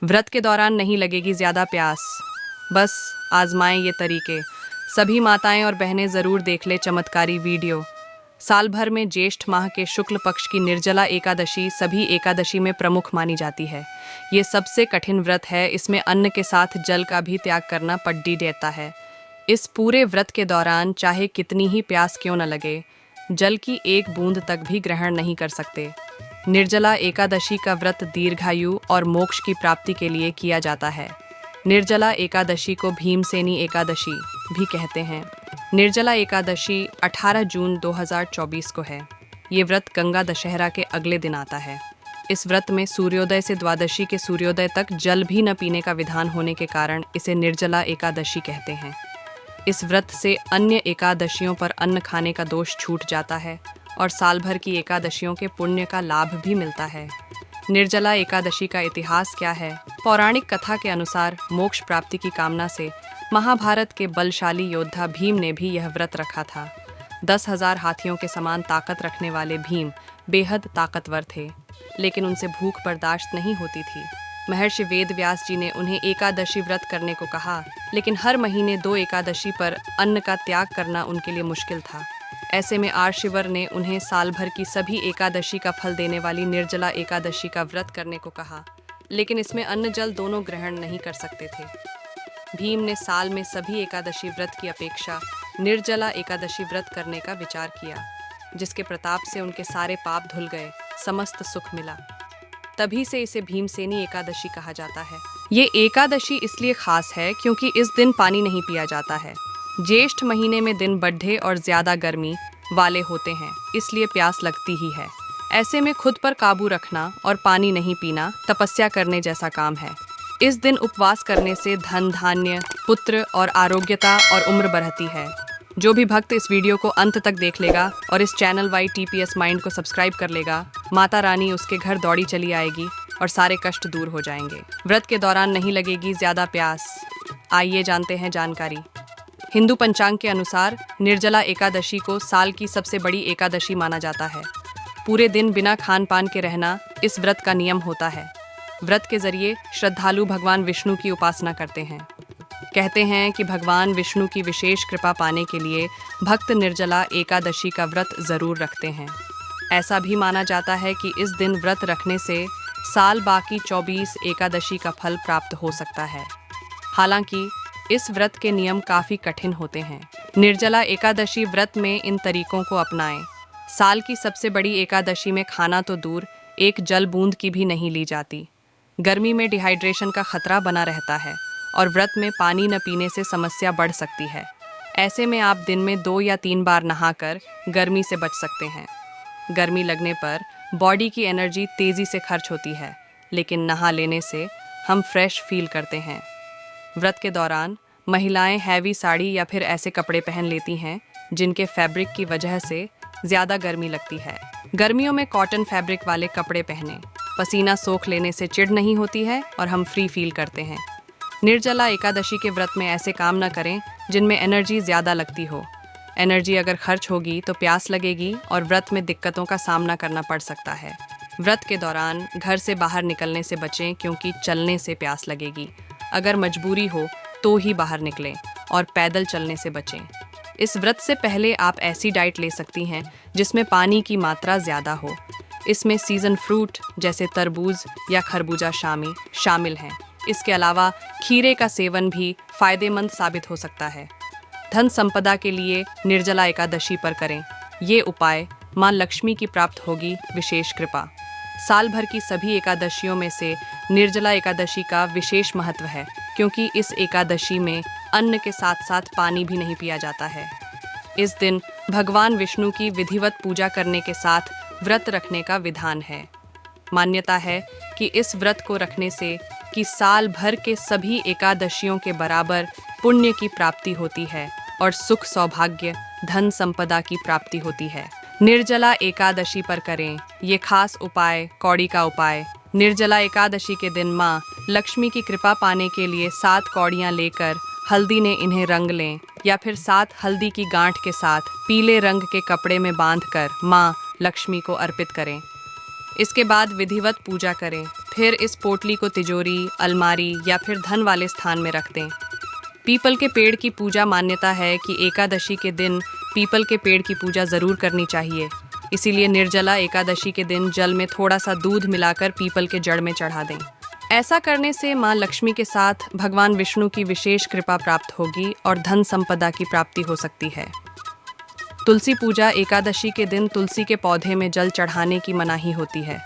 व्रत के दौरान नहीं लगेगी ज़्यादा प्यास। बस आजमाएं ये तरीके। सभी माताएं और बहनें ज़रूर देख ले चमत्कारी वीडियो। साल भर में ज्येष्ठ माह के शुक्ल पक्ष की निर्जला एकादशी सभी एकादशी में प्रमुख मानी जाती है। ये सबसे कठिन व्रत है। इसमें अन्न के साथ जल का भी त्याग करना पड्डी देता है। इस पूरे व्रत के दौरान चाहे कितनी ही प्यास क्यों न लगे, जल की एक बूंद तक भी ग्रहण नहीं कर सकते। निर्जला एकादशी का व्रत दीर्घायु और मोक्ष की प्राप्ति के लिए किया जाता है। निर्जला एकादशी को भीमसेनी एकादशी भी कहते हैं। निर्जला एकादशी 18 जून 2024 को है। ये व्रत गंगा दशहरा के अगले दिन आता है। इस व्रत में सूर्योदय से द्वादशी के सूर्योदय तक जल भी न पीने का विधान होने के कारण इसे निर्जला एकादशी कहते हैं। इस व्रत से अन्य एकादशियों पर अन्न खाने का दोष छूट जाता है और साल भर की एकादशियों के पुण्य का लाभ भी मिलता है। निर्जला एकादशी का इतिहास क्या है? पौराणिक कथा के अनुसार मोक्ष प्राप्ति की कामना से महाभारत के बलशाली योद्धा भीम ने भी यह व्रत रखा था। 10,000 हाथियों के समान ताकत रखने वाले भीम बेहद ताकतवर थे, लेकिन उनसे भूख बर्दाश्त नहीं होती थी। महर्षि वेदव्यास जी ने उन्हें एकादशी व्रत करने को कहा, लेकिन हर महीने 2 एकादशी पर अन्न का त्याग करना उनके लिए मुश्किल था। ऐसे में आर्षिवर ने उन्हें साल भर की सभी एकादशी का फल देने वाली निर्जला एकादशी का व्रत करने को कहा, लेकिन इसमें अन्न जल दोनों ग्रहण नहीं कर सकते थे। भीम ने साल में सभी एकादशी व्रत की अपेक्षा निर्जला एकादशी व्रत करने का विचार किया, जिसके प्रताप से उनके सारे पाप धुल गए, समस्त सुख मिला। तभी से इसे भीमसेनी एकादशी कहा जाता है। ये एकादशी इसलिए खास है क्योंकि इस दिन पानी नहीं पिया जाता है। ज्येष्ठ महीने में दिन बढ़े और ज़्यादा गर्मी वाले होते हैं, इसलिए प्यास लगती ही है। ऐसे में खुद पर काबू रखना और पानी नहीं पीना तपस्या करने जैसा काम है। इस दिन उपवास करने से धन धान्य, पुत्र और आरोग्यता और उम्र बढ़ती है। जो भी भक्त इस वीडियो को अंत तक देख लेगा और इस चैनल वाई TPS माइंड को सब्सक्राइब कर लेगा, माता रानी उसके घर दौड़ी चली आएगी और सारे कष्ट दूर हो जाएंगे। व्रत के दौरान नहीं लगेगी ज़्यादा प्यास। आइए जानते हैं जानकारी। हिंदू पंचांग के अनुसार निर्जला एकादशी को साल की सबसे बड़ी एकादशी माना जाता है। पूरे दिन बिना खान पान के रहना इस व्रत का नियम होता है। व्रत के जरिए श्रद्धालु भगवान विष्णु की उपासना करते हैं। कहते हैं कि भगवान विष्णु की विशेष कृपा पाने के लिए भक्त निर्जला एकादशी का व्रत जरूर रखते हैं। ऐसा भी माना जाता है कि इस दिन व्रत रखने से साल बाकी 24 एकादशी का फल प्राप्त हो सकता है। हालांकि इस व्रत के नियम काफ़ी कठिन होते हैं। निर्जला एकादशी व्रत में इन तरीकों को अपनाएं। साल की सबसे बड़ी एकादशी में खाना तो दूर, एक जल बूंद की भी नहीं ली जाती। गर्मी में डिहाइड्रेशन का खतरा बना रहता है और व्रत में पानी न पीने से समस्या बढ़ सकती है। ऐसे में आप दिन में 2 या 3 बार नहाकर गर्मी से बच सकते हैं। गर्मी लगने पर बॉडी की एनर्जी तेज़ी से खर्च होती है, लेकिन नहा लेने से हम फ्रेश फील करते हैं। व्रत के दौरान महिलाएं हैवी साड़ी या फिर ऐसे कपड़े पहन लेती हैं जिनके फैब्रिक की वजह से ज़्यादा गर्मी लगती है। गर्मियों में कॉटन फैब्रिक वाले कपड़े पहनें। पसीना सोख लेने से चिढ़ नहीं होती है और हम फ्री फील करते हैं। निर्जला एकादशी के व्रत में ऐसे काम न करें जिनमें एनर्जी ज़्यादा लगती हो। एनर्जी अगर खर्च होगी तो प्यास लगेगी और व्रत में दिक्कतों का सामना करना पड़ सकता है। व्रत के दौरान घर से बाहर निकलने से बचें क्योंकि चलने से प्यास लगेगी। अगर मजबूरी हो तो ही बाहर निकलें और पैदल चलने से बचें। इस व्रत से पहले आप ऐसी डाइट ले सकती हैं जिसमें पानी की मात्रा ज़्यादा हो। इसमें सीज़न फ्रूट जैसे तरबूज या खरबूजा शामिल हैं। इसके अलावा खीरे का सेवन भी फायदेमंद साबित हो सकता है। धन संपदा के लिए निर्जला एकादशी पर करें ये उपाय, माँ लक्ष्मी की प्राप्त होगी विशेष कृपा। साल भर की सभी एकादशियों में से निर्जला एकादशी का विशेष महत्व है क्योंकि इस एकादशी में अन्न के साथ साथ पानी भी नहीं पिया जाता है। इस दिन भगवान विष्णु की विधिवत पूजा करने के साथ व्रत रखने का विधान है। मान्यता है कि इस व्रत को रखने से कि साल भर के सभी एकादशियों के बराबर पुण्य की प्राप्ति होती है और सुख सौभाग्य धन संपदा की प्राप्ति होती है। निर्जला एकादशी पर करें ये खास उपाय। कौड़ी का उपाय। निर्जला एकादशी के दिन माँ लक्ष्मी की कृपा पाने के लिए 7 कौड़ियाँ लेकर हल्दी ने इन्हें रंग लें या फिर 7 हल्दी की गांठ के साथ पीले रंग के कपड़े में बांधकर माँ लक्ष्मी को अर्पित करें। इसके बाद विधिवत पूजा करें। फिर इस पोटली को तिजोरी, अलमारी या फिर धन वाले स्थान में रख दें। पीपल के पेड़ की पूजा मान्यता है कि एकादशी के दिन पीपल के पेड़ की पूजा ज़रूर करनी चाहिए। इसीलिए निर्जला एकादशी के दिन जल में थोड़ा सा दूध मिलाकर पीपल के जड़ में चढ़ा दें। ऐसा करने से माँ लक्ष्मी के साथ भगवान विष्णु की विशेष कृपा प्राप्त होगी और धन संपदा की प्राप्ति हो सकती है। तुलसी पूजा एकादशी के दिन तुलसी के पौधे में जल चढ़ाने की मनाही होती है।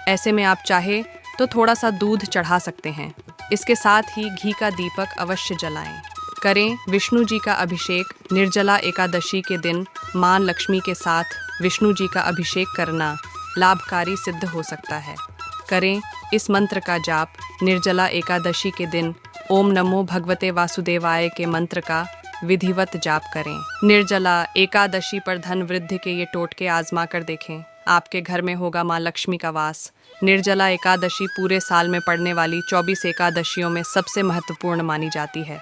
ऐसे में आप चाहे तो थोड़ा सा दूध चढ़ा सकते हैं। इसके साथ ही घी का दीपक अवश्य जलाएं। करें विष्णु जी का अभिषेक। निर्जला एकादशी के दिन माँ लक्ष्मी के साथ विष्णु जी का अभिषेक करना लाभकारी सिद्ध हो सकता है। करें इस मंत्र का जाप। निर्जला एकादशी के दिन ओम नमो भगवते वासुदेवाय के मंत्र का विधिवत जाप करें। निर्जला एकादशी पर धन वृद्धि के ये टोटके आजमा कर देखें। आपके घर में होगा माँ लक्ष्मी का वास। निर्जला एकादशी पूरे साल में पड़ने वाली 24 एकादशियों में सबसे महत्वपूर्ण मानी जाती है।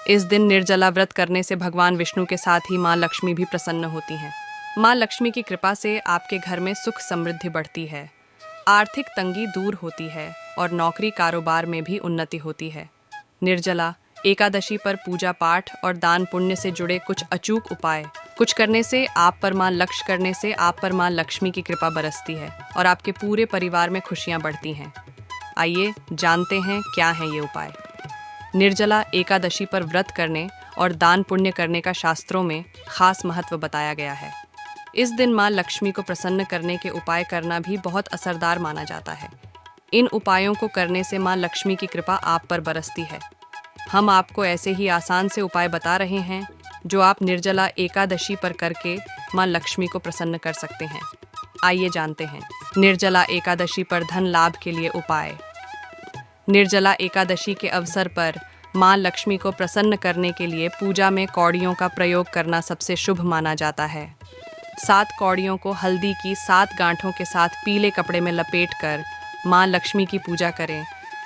इस दिन निर्जला व्रत करने से भगवान विष्णु के साथ ही माँ लक्ष्मी भी प्रसन्न होती हैं। माँ लक्ष्मी की कृपा से आपके घर में सुख समृद्धि बढ़ती है, आर्थिक तंगी दूर होती है और नौकरी कारोबार में भी उन्नति होती है। निर्जला एकादशी पर पूजा पाठ और दान पुण्य से जुड़े कुछ अचूक उपाय कुछ करने से आप पर माँ लक्ष्मी की कृपा बरसती है और आपके पूरे परिवार में खुशियां बढ़ती हैं। आइए जानते हैं क्या है ये उपाय। निर्जला एकादशी पर व्रत करने और दान पुण्य करने का शास्त्रों में खास महत्व बताया गया है। इस दिन माँ लक्ष्मी को प्रसन्न करने के उपाय करना भी बहुत असरदार माना जाता है। इन उपायों को करने से माँ लक्ष्मी की कृपा आप पर बरसती है। हम आपको ऐसे ही आसान से उपाय बता रहे हैं जो आप निर्जला एकादशी पर करके माँ लक्ष्मी को प्रसन्न कर सकते हैं। आइए जानते हैं निर्जला एकादशी पर धन लाभ के लिए उपाय। निर्जला एकादशी के अवसर पर माँ लक्ष्मी को प्रसन्न करने के लिए पूजा में कौड़ियों का प्रयोग करना सबसे शुभ माना जाता है। 7 कौड़ियों को हल्दी की 7 गांठों के साथ पीले कपड़े में लपेटकर माँ लक्ष्मी की पूजा करें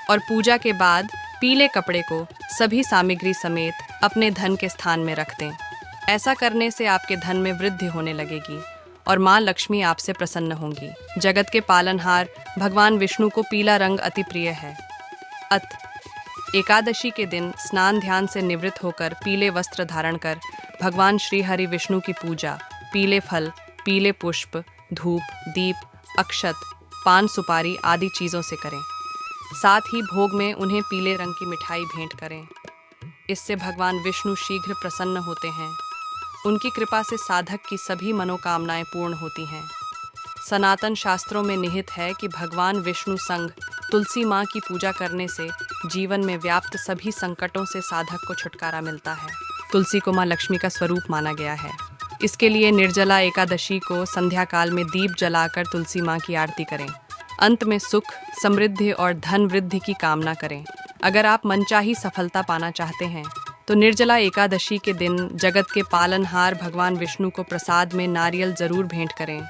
और पूजा के बाद पीले कपड़े को सभी सामग्री समेत अपने धन के स्थान में रख दें। ऐसा करने से आपके धन में वृद्धि होने लगेगी और माँ लक्ष्मी आपसे प्रसन्न होंगी। जगत के पालनहार भगवान विष्णु को पीला रंग अति प्रिय है। एकादशी के दिन स्नान ध्यान से निवृत्त होकर पीले वस्त्र धारण कर भगवान श्री हरि विष्णु की पूजा पीले फल, पीले पुष्प, धूप, दीप, अक्षत, पान सुपारी आदि चीज़ों से करें। साथ ही भोग में उन्हें पीले रंग की मिठाई भेंट करें। इससे भगवान विष्णु शीघ्र प्रसन्न होते हैं। उनकी कृपा से साधक की सभी मनोकामनाएं पूर्ण होती हैं। सनातन शास्त्रों में निहित है कि भगवान विष्णु संग तुलसी माँ की पूजा करने से जीवन में व्याप्त सभी संकटों से साधक को छुटकारा मिलता है। तुलसी को माँ लक्ष्मी का स्वरूप माना गया है। इसके लिए निर्जला एकादशी को संध्या काल में दीप जलाकर तुलसी माँ की आरती करें। अंत में सुख, समृद्धि और धन वृद्धि की कामना करें। अगर आप मनचाही सफलता पाना चाहते हैं तो निर्जला एकादशी के दिन जगत के पालनहार भगवान विष्णु को प्रसाद में नारियल जरूर भेंट करें।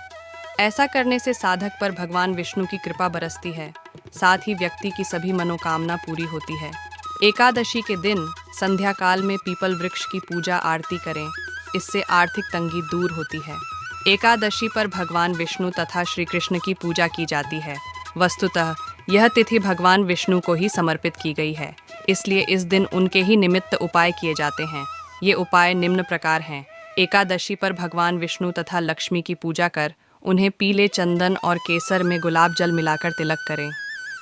ऐसा करने से साधक पर भगवान विष्णु की कृपा बरसती है, साथ ही व्यक्ति की सभी मनोकामना पूरी होती है। एकादशी के दिन संध्या काल में पीपल वृक्ष की पूजा आरती करें। इससे आर्थिक तंगी दूर होती है। एकादशी पर भगवान विष्णु तथा श्री कृष्ण की पूजा की जाती है। वस्तुतः यह तिथि भगवान विष्णु को ही समर्पित की गई है, इसलिए इस दिन उनके ही निमित्त उपाय किए जाते हैं। ये उपाय निम्न प्रकार हैं। एकादशी पर भगवान विष्णु तथा लक्ष्मी की पूजा कर उन्हें पीले चंदन और केसर में गुलाब जल मिलाकर तिलक करें।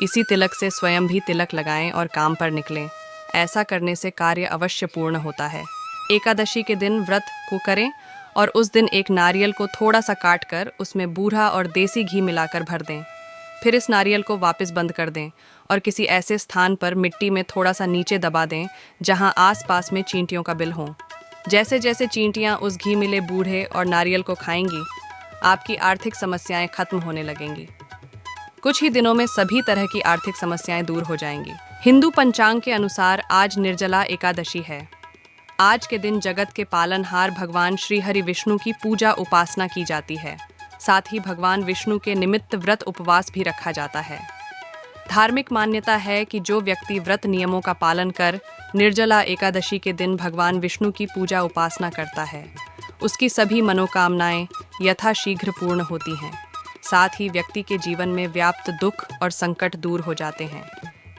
इसी तिलक से स्वयं भी तिलक लगाएं और काम पर निकलें। ऐसा करने से कार्य अवश्य पूर्ण होता है। एकादशी के दिन व्रत को करें और उस दिन एक नारियल को थोड़ा सा काट कर उसमें बूढ़ा और देसी घी मिलाकर भर दें। फिर इस नारियल को वापस बंद कर दें और किसी ऐसे स्थान पर मिट्टी में थोड़ा सा नीचे दबा दें जहां आसपास में चींटियों का बिल हो। जैसे जैसे चींटियां उस घी मिले बूढ़े और नारियल को खाएंगी, आपकी आर्थिक समस्याएं खत्म होने लगेंगी। कुछ ही दिनों में सभी तरह की आर्थिक समस्याएं दूर हो जाएंगी। हिंदू पंचांग के अनुसार आज निर्जला एकादशी है। आज के दिन जगत के पालनहार भगवान श्री हरि विष्णु की पूजा उपासना की जाती है। साथ ही भगवान विष्णु के निमित्त व्रत उपवास भी रखा जाता है। धार्मिक मान्यता है कि जो व्यक्ति व्रत नियमों का पालन कर निर्जला एकादशी के दिन भगवान विष्णु की पूजा उपासना करता है, उसकी सभी मनोकामनाएं यथाशीघ्र पूर्ण होती हैं। साथ ही व्यक्ति के जीवन में व्याप्त दुख और संकट दूर हो जाते हैं।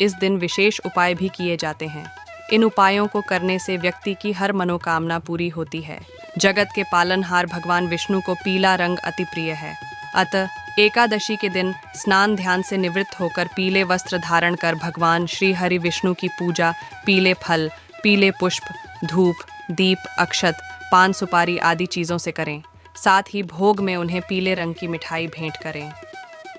इस दिन विशेष उपाय भी किए जाते हैं। इन उपायों को करने से व्यक्ति की हर मनोकामना पूरी होती है। जगत के पालनहार भगवान विष्णु को पीला रंग अति प्रिय है। अतः एकादशी के दिन स्नान ध्यान से निवृत्त होकर पीले वस्त्र धारण कर भगवान श्री हरि विष्णु की पूजा पीले फल, पीले पुष्प, धूप, दीप, अक्षत, पान सुपारी आदि चीज़ों से करें। साथ ही भोग में उन्हें पीले रंग की मिठाई भेंट करें।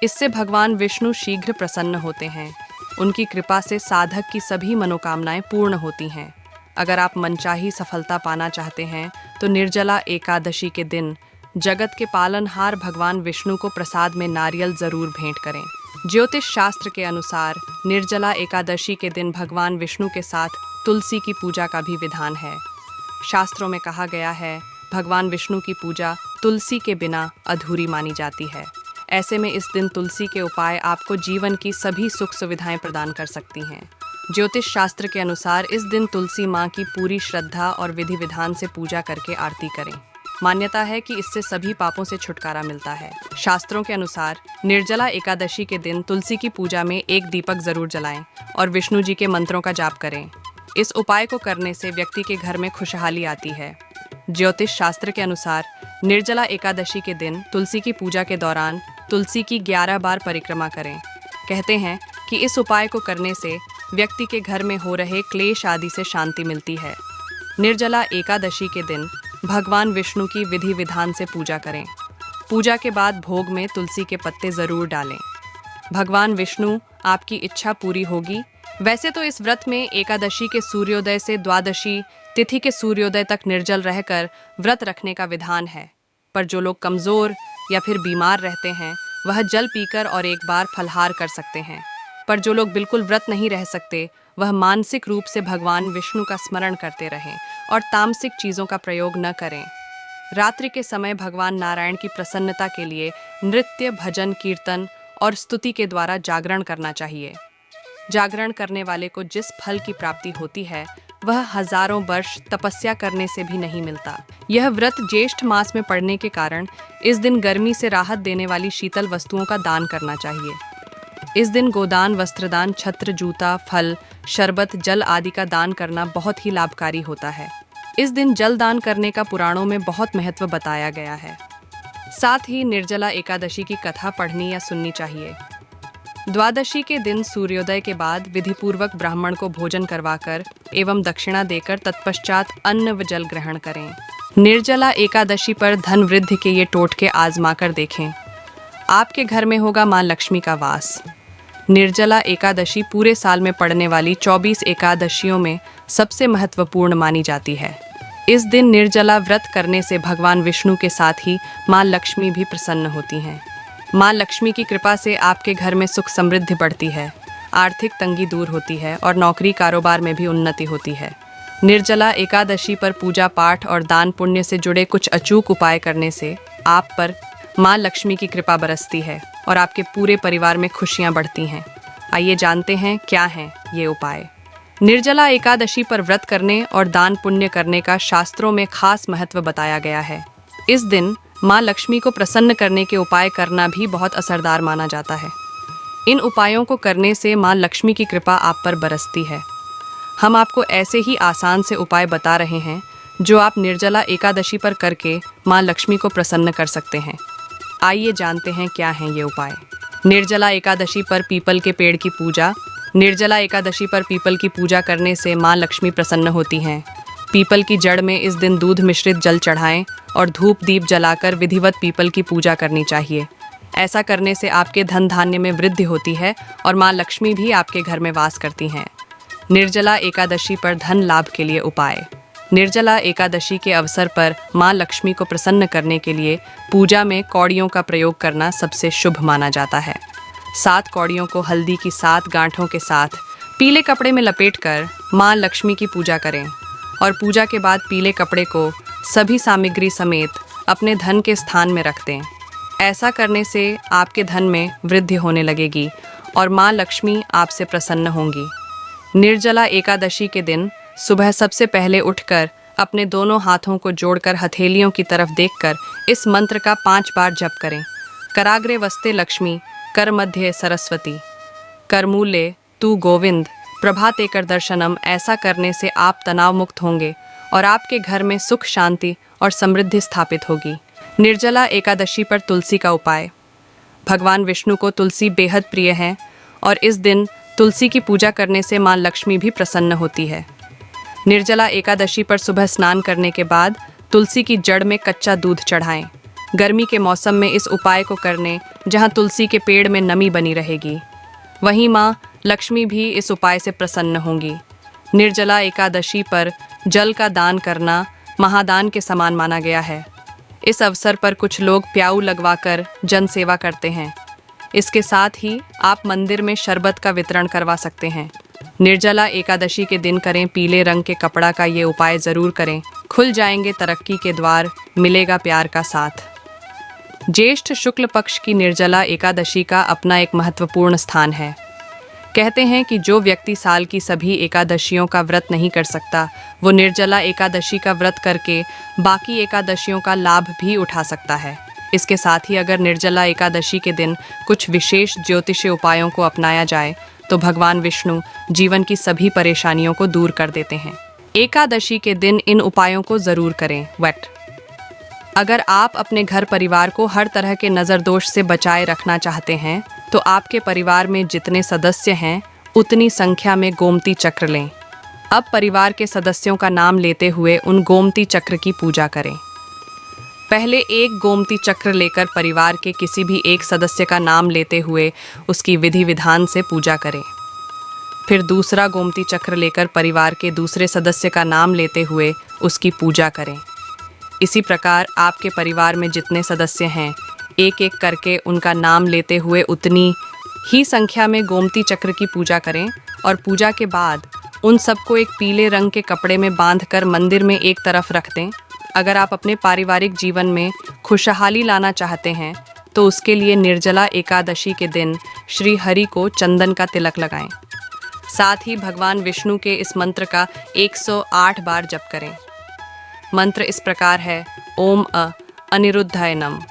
इससे भगवान विष्णु शीघ्र प्रसन्न होते हैं। उनकी कृपा से साधक की सभी मनोकामनाएं पूर्ण होती हैं। अगर आप मनचाही सफलता पाना चाहते हैं तो निर्जला एकादशी के दिन जगत के पालनहार भगवान विष्णु को प्रसाद में नारियल जरूर भेंट करें। ज्योतिष शास्त्र के अनुसार निर्जला एकादशी के दिन भगवान विष्णु के साथ तुलसी की पूजा का भी विधान है। शास्त्रों में कहा गया है, भगवान विष्णु की पूजा तुलसी के बिना अधूरी मानी जाती है। ऐसे में इस दिन तुलसी के उपाय आपको जीवन की सभी सुख सुविधाएं प्रदान कर सकती हैं। ज्योतिष शास्त्र के अनुसार इस दिन तुलसी माँ की पूरी श्रद्धा और विधि विधान से पूजा करके आरती करें। मान्यता है कि इससे सभी पापों से छुटकारा मिलता है। शास्त्रों के अनुसार निर्जला एकादशी के दिन तुलसी की पूजा में एक दीपक जरूर जलाएं और विष्णु जी के मंत्रों का जाप करें। इस उपाय को करने से व्यक्ति के घर में खुशहाली आती है। ज्योतिष शास्त्र के अनुसार निर्जला एकादशी के दिन तुलसी की पूजा के दौरान तुलसी की 11 बार परिक्रमा करें। कहते हैं कि इस उपाय को करने से व्यक्ति के घर में हो रहे क्लेश आदि से शांति मिलती है। निर्जला एकादशी के दिन भगवान विष्णु की विधि विधान से पूजा करें। पूजा के बाद भोग में तुलसी के पत्ते जरूर डालें। भगवान विष्णु आपकी इच्छा पूरी होगी। वैसे तो इस व्रत में एकादशी के सूर्योदय से द्वादशी तिथि के सूर्योदय तक निर्जल रहकर व्रत रखने का विधान है, पर जो लोग कमजोर या फिर बीमार रहते हैं वह जल पीकर और एक बार फलाहार कर सकते हैं। पर जो लोग बिल्कुल व्रत नहीं रह सकते वह मानसिक रूप से भगवान विष्णु का स्मरण करते रहें और तामसिक चीज़ों का प्रयोग न करें। रात्रि के समय भगवान नारायण की प्रसन्नता के लिए नृत्य, भजन, कीर्तन और स्तुति के द्वारा जागरण करना चाहिए। जागरण करने वाले को जिस फल की प्राप्ति होती है वह हजारों वर्ष तपस्या करने से भी नहीं मिलता। यह व्रत ज्येष्ठ मास में पड़ने के कारण इस दिन गर्मी से राहत देने वाली शीतल वस्तुओं का दान करना चाहिए। इस दिन गोदान, वस्त्रदान, छत्र, जूता, फल, शरबत, जल आदि का दान करना बहुत ही लाभकारी होता है। इस दिन जल दान करने का पुराणों में बहुत महत्व बताया गया है। साथ ही निर्जला एकादशी की कथा पढ़नी या सुननी चाहिए। द्वादशी के दिन सूर्योदय के बाद विधिपूर्वक ब्राह्मण को भोजन करवाकर एवं दक्षिणा देकर तत्पश्चात अन्न व जल ग्रहण करें। निर्जला एकादशी पर धन वृद्धि के ये टोटके आजमा कर देखें। आपके घर में होगा मां लक्ष्मी का वास। निर्जला एकादशी पूरे साल में पड़ने वाली 24 एकादशियों में सबसे महत्वपूर्ण मानी जाती है। इस दिन निर्जला व्रत करने से भगवान विष्णु के साथ ही मां लक्ष्मी भी प्रसन्न होती हैं। मां लक्ष्मी की कृपा से आपके घर में सुख समृद्धि बढ़ती है, आर्थिक तंगी दूर होती है और नौकरी कारोबार में भी उन्नति होती है। निर्जला एकादशी पर पूजा पाठ और दान पुण्य से जुड़े कुछ अचूक उपाय करने से आप पर मां लक्ष्मी की कृपा बरसती है और आपके पूरे परिवार में खुशियां बढ़ती हैं। आइए जानते हैं क्या हैं ये उपाय। निर्जला एकादशी पर व्रत करने और दान पुण्य करने का शास्त्रों में खास महत्व बताया गया है। इस दिन मां लक्ष्मी को प्रसन्न करने के उपाय करना भी बहुत असरदार माना जाता है। इन उपायों को करने से मां लक्ष्मी की कृपा आप पर बरसती है। हम आपको ऐसे ही आसान से उपाय बता रहे हैं जो आप निर्जला एकादशी पर करके मां लक्ष्मी को प्रसन्न कर सकते हैं। आइए जानते हैं क्या हैं ये उपाय। निर्जला एकादशी पर पीपल के पेड़ की पूजा। निर्जला एकादशी पर पीपल की पूजा करने से मां लक्ष्मी प्रसन्न होती हैं। पीपल की जड़ में इस दिन दूध मिश्रित जल चढ़ाएं और धूप दीप जलाकर विधिवत पीपल की पूजा करनी चाहिए। ऐसा करने से आपके धन धान्य में वृद्धि होती है और मां लक्ष्मी भी आपके घर में वास करती हैं। निर्जला एकादशी पर धन लाभ के लिए उपाय। निर्जला एकादशी के अवसर पर मां लक्ष्मी को प्रसन्न करने के लिए पूजा में कौड़ियों का प्रयोग करना सबसे शुभ माना जाता है। 7 कौड़ियों को हल्दी की 7 गांठों के साथ पीले कपड़े में लपेटकर मां लक्ष्मी की पूजा करें और पूजा के बाद पीले कपड़े को सभी सामग्री समेत अपने धन के स्थान में रख दें। ऐसा करने से आपके धन में वृद्धि होने लगेगी और मां लक्ष्मी आपसे प्रसन्न होंगी। निर्जला एकादशी के दिन सुबह सबसे पहले उठकर अपने दोनों हाथों को जोड़कर हथेलियों की तरफ देखकर इस मंत्र का 5 बार जप करें। कराग्रे वस्ते लक्ष्मी, कर मध्य सरस्वती, कर मूल्य तू गोविंद, प्रभाते कर दर्शनम। ऐसा करने से आप तनाव मुक्त होंगे और आपके घर में सुख, शांति और समृद्धि स्थापित होगी। निर्जला एकादशी पर तुलसी का उपाय। भगवान विष्णु को तुलसी बेहद प्रिय है और इस दिन तुलसी की पूजा करने से माँ लक्ष्मी भी प्रसन्न होती है। निर्जला एकादशी पर सुबह स्नान करने के बाद तुलसी की जड़ में कच्चा दूध चढ़ाएं। गर्मी के मौसम में इस उपाय को करने जहाँ तुलसी के पेड़ में नमी बनी रहेगी, वहीं माँ लक्ष्मी भी इस उपाय से प्रसन्न होंगी। निर्जला एकादशी पर जल का दान करना महादान के समान माना गया है। इस अवसर पर कुछ लोग प्याऊ लगवाकर जन सेवा करते हैं। इसके साथ ही आप मंदिर में शरबत का वितरण करवा सकते हैं। निर्जला एकादशी के दिन करें पीले रंग के कपड़ा का ये उपाय ज़रूर करें। खुल जाएंगे तरक्की के द्वार, मिलेगा प्यार का साथ। ज्येष्ठ शुक्ल पक्ष की निर्जला एकादशी का अपना एक महत्वपूर्ण स्थान है। कहते हैं कि जो व्यक्ति साल की सभी एकादशियों का व्रत नहीं कर सकता, वो निर्जला एकादशी का व्रत करके बाकी एकादशियों का लाभ भी उठा सकता है। इसके साथ ही अगर निर्जला एकादशी के दिन कुछ विशेष ज्योतिषीय उपायों को अपनाया जाए तो भगवान विष्णु जीवन की सभी परेशानियों को दूर कर देते हैं। एकादशी के दिन इन उपायों को ज़रूर करें। अगर आप अपने घर परिवार को हर तरह के नज़र दोष से बचाए रखना चाहते हैं तो आपके परिवार में जितने सदस्य हैं उतनी संख्या में गोमती चक्र लें। अब परिवार के सदस्यों का नाम लेते हुए उन गोमती चक्र की पूजा करें। पहले एक गोमती चक्र लेकर परिवार के किसी भी एक सदस्य का नाम लेते हुए उसकी विधि विधान से पूजा करें। फिर दूसरा गोमती चक्र लेकर परिवार के दूसरे सदस्य का नाम लेते हुए उसकी पूजा करें। इसी प्रकार आपके परिवार में जितने सदस्य हैं एक एक करके उनका नाम लेते हुए उतनी ही संख्या में गोमती चक्र की पूजा करें और पूजा के बाद उन सबको एक पीले रंग के कपड़े में बांधकर मंदिर में एक तरफ रख दें। अगर आप अपने पारिवारिक जीवन में खुशहाली लाना चाहते हैं तो उसके लिए निर्जला एकादशी के दिन श्री हरि को चंदन का तिलक लगाएं। साथ ही भगवान विष्णु के इस मंत्र का 108 बार जप करें। मंत्र इस प्रकार है, ओम अनिरुद्धाय नमः।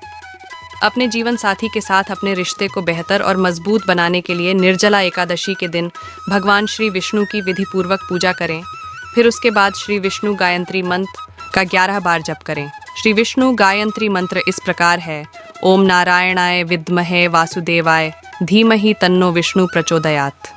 अपने जीवन साथी के साथ अपने रिश्ते को बेहतर और मजबूत बनाने के लिए निर्जला एकादशी के दिन भगवान श्री विष्णु की विधिपूर्वक पूजा करें। फिर उसके बाद श्री विष्णु गायत्री मंत्र का 11 बार जप करें। श्री विष्णु गायत्री मंत्र इस प्रकार है, ओम नारायणाय विद्महे वासुदेवाय धीमहि तन्नो विष्णु प्रचोदयात्।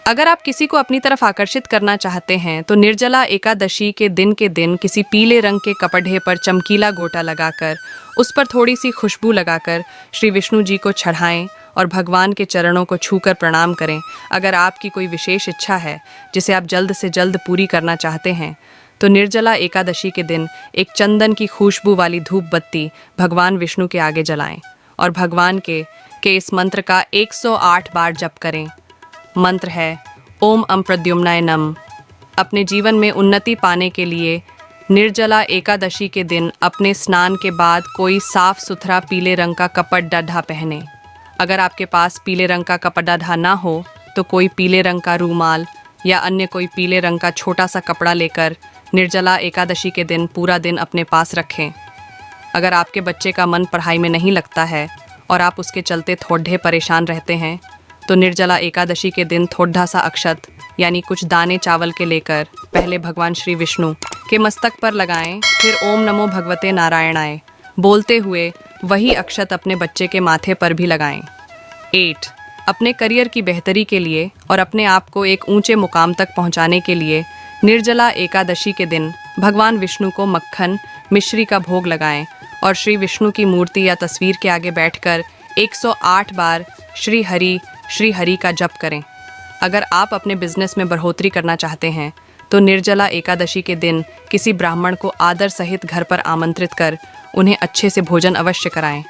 अगर आप किसी को अपनी तरफ आकर्षित करना चाहते हैं तो निर्जला एकादशी के दिन किसी पीले रंग के कपड़े पर चमकीला गोटा लगाकर उस पर थोड़ी सी खुशबू लगाकर श्री विष्णु जी को चढ़ाएं और भगवान के चरणों को छूकर प्रणाम करें। अगर आपकी कोई विशेष इच्छा है जिसे आप जल्द से जल्द पूरी करना चाहते हैं तो निर्जला एकादशी के दिन एक चंदन की खुशबू वाली धूप बत्ती भगवान विष्णु के आगे जलाएं और भगवान के इस मंत्र का 108 बार जप करें। मंत्र है, ओम प्रद्युम्नाय नमः। अपने जीवन में उन्नति पाने के लिए निर्जला एकादशी के दिन अपने स्नान के बाद कोई साफ सुथरा पीले रंग का कपड़ा पहने। अगर आपके पास पीले रंग का कपड़ा ना हो तो कोई पीले रंग का रूमाल या अन्य कोई पीले रंग का छोटा सा कपड़ा लेकर निर्जला एकादशी के दिन पूरा दिन अपने पास रखें। अगर आपके बच्चे का मन पढ़ाई में नहीं लगता है और आप उसके चलते थोड़े परेशान रहते हैं तो निर्जला एकादशी के दिन थोड़ा सा अक्षत यानी कुछ दाने चावल के लेकर पहले भगवान श्री विष्णु के मस्तक पर लगाएं। फिर ओम नमो भगवते नारायणाय बोलते हुए वही अक्षत अपने बच्चे के माथे पर भी लगाएं। 8 अपने करियर की बेहतरी के लिए और अपने आप को एक ऊंचे मुकाम तक पहुंचाने के लिए निर्जला एकादशी के दिन भगवान विष्णु को मक्खन मिश्री का भोग लगाएं और श्री विष्णु की मूर्ति या तस्वीर के आगे बैठकर 108 बार श्री हरि का जप करें। अगर आप अपने बिजनेस में बढ़ोतरी करना चाहते हैं तो निर्जला एकादशी के दिन किसी ब्राह्मण को आदर सहित घर पर आमंत्रित कर उन्हें अच्छे से भोजन अवश्य कराएं।